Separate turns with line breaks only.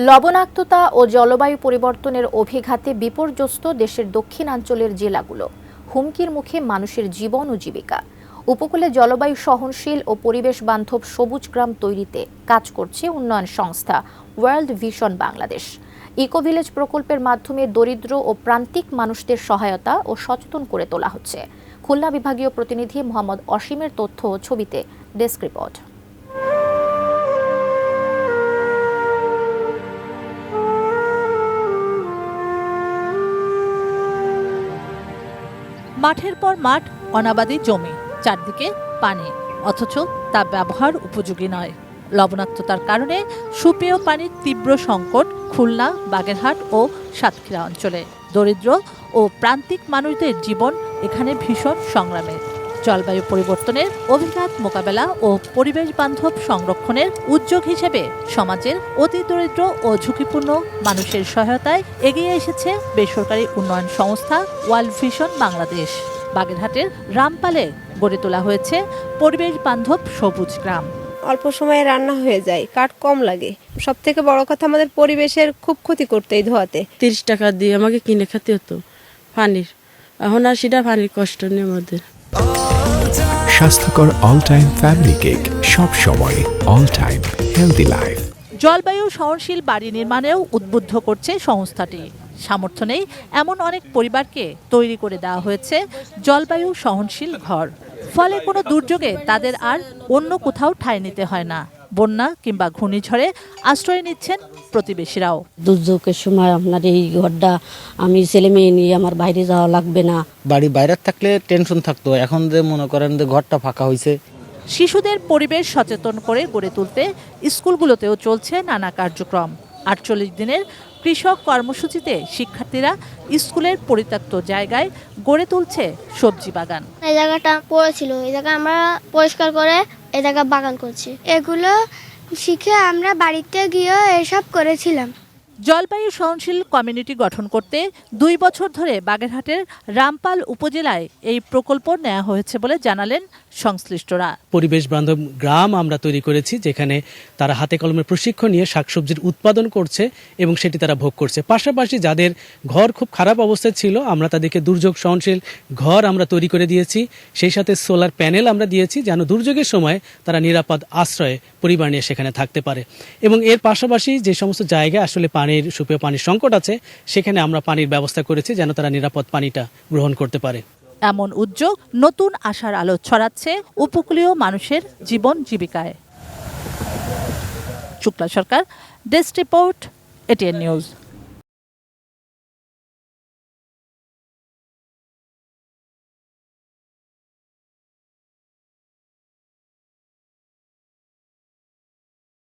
লবণাক্ততা ও জলবায়ু পরিবর্তনের অভিঘাতে বিপর্যস্ত দেশের দক্ষিণাঞ্চলের জেলাগুলো, হুমকির মুখে মানুষের জীবন ও জীবিকা। উপকূলে জলবায়ু সহনশীল ও পরিবেশ বান্ধব সবুজ গ্রাম তৈরিতে কাজ করছে উন্নয়ন সংস্থা world vision Bangladesh. Eco village প্রকল্পের মাধ্যমে দরিদ্র ও প্রান্তিক মানুষদের সহায়তা ও সচেতন করে তোলা হচ্ছে। খুলনা বিভাগীয় প্রতিনিধি মোহাম্মদ অসীমের তথ্য ও ছবিতে ডেস্ক রিপোর্ট।
মাঠের পর মাঠ, অনাবাদি জমি, চারদিকে পানি, অথচ তা ব্যবহার উপযোগী নয়। লবণাক্ততার কারণে সুপেয় পানির তীব্র সংকট খুলনা, বাগেরহাট ও সাতক্ষীরা অঞ্চলে। দরিদ্র ও প্রান্তিক মানুষদের জীবন এখানে ভীষণ সংগ্রামের। জলবায়ু পরিবর্তনের অভিঘাত মোকাবেলা ও পরিবেশ বান্ধব সংরক্ষণের উদ্যোগ হিসেবে সমাজের অতি দরিদ্র ও ঝুঁকিপূর্ণ মানুষের সহায়তায় এগিয়ে এসেছে বেসরকারি উন্নয়ন সংস্থা ওয়ার্ল্ড ভিশন বাংলাদেশ। বাগেরহাটের রামপালে গড়ে তোলা হয়েছে পরিবেশ বান্ধব সবুজ গ্রাম।
অল্প সময়ে রান্না হয়ে যায়, কাঠ কম লাগে। সব থেকে বড় কথা, আমাদের পরিবেশের খুব ক্ষতি করতে এই ধোয়াতে।
30 টাকা দিয়ে আমাকে কিনে খেতে হতো পানির, এখন আর সেটা পানির কষ্ট নেই আমাদের।
স্বাস্থ্যকর অল টাইম ফ্যামিলি কেক, সব সময় অল টাইম হেলদি লাইফ।
জলবায়ু সহনশীল বাড়ি নির্মাণেও উদ্বুদ্ধ করছে সংস্থাটি। সামর্থ্য নেই এমন অনেক পরিবারকে তৈরি করে দেওয়া হয়েছে জলবায়ু সহনশীল ঘর। ফলে কোনো দুর্যোগে তাদের আর অন্য কোথাও ঠাঁই নিতে হয় না। বন্যা কিংবা ঘূর্ণিঝড়ে আশ্রয় নিচ্ছেন প্রতিবেশীরাও।
দুর্যোগের সময় আপনার এই ঘরটা, আমি ছেলে মেয়ে নিয়ে আমার বাইরে যাওয়া লাগবে না।
বাড়ি বাইরে থাকলে টেনশন থাকতো, এখন যে মনে করেন যে ঘরটা ফাঁকা হয়েছে।
শিশুদের পরিবেশ সচেতন করে গড়ে তুলতে স্কুলগুলোতেও চলছে নানা কার্যক্রম। 48 দিনের কৃষক কর্মসূচিতে শিক্ষার্থীরা স্কুলের পরিত্যক্ত জায়গায় গড়ে তুলছে সবজি বাগান।
এই জায়গাটা পড়েছিল, এই জায়গা আমরা পরিষ্কার করে এই জায়গা বাগান করছি। এগুলো শিখে আমরা বাড়িতে গিয়ে এসব করেছিলাম।
জলবায়ু সহনশীল কমিউনিটি গঠন করতে 2 বছর ধরে বাগেরহাটের রামপাল উপজেলায় এই প্রকল্প নেওয়া হয়েছে বলে জানালেন সংশ্লিষ্টরা।
পরিবেশ বান্ধব গ্রাম আমরা তৈরি করেছি, যেখানে তারা হাতে কলমে প্রশিক্ষণ নিয়ে শাকসবজির উৎপাদন করছে এবং সেটি তারা ভোগ করছে। পাশাপাশি যাদের ঘর খুব খারাপ অবস্থায় ছিল, আমরা তাদেরকে দুর্যোগ সহনশীল ঘর আমরা তৈরি করে দিয়েছি। সেই সাথে সোলার প্যানেল আমরা দিয়েছি, যেন দুর্যোগের সময় তারা নিরাপদ আশ্রয়ে পরিবার নিয়ে সেখানে থাকতে পারে। এবং এর পাশাপাশি যে সমস্ত জায়গায় আসলে সুপেয় পানির সংকট আছে, সেখানে আমরা পানির ব্যবস্থা করেছি যেন তারা নিরাপদ পানিটা গ্রহণ করতে পারে।
এমন উদ্যোগ নতুন আশার আলো ছড়াচ্ছে উপকূলীয় মানুষের জীবন জীবিকায়। শুক্লা সরকার, ডেস্ক রিপোর্ট, এটিএন নিউজ।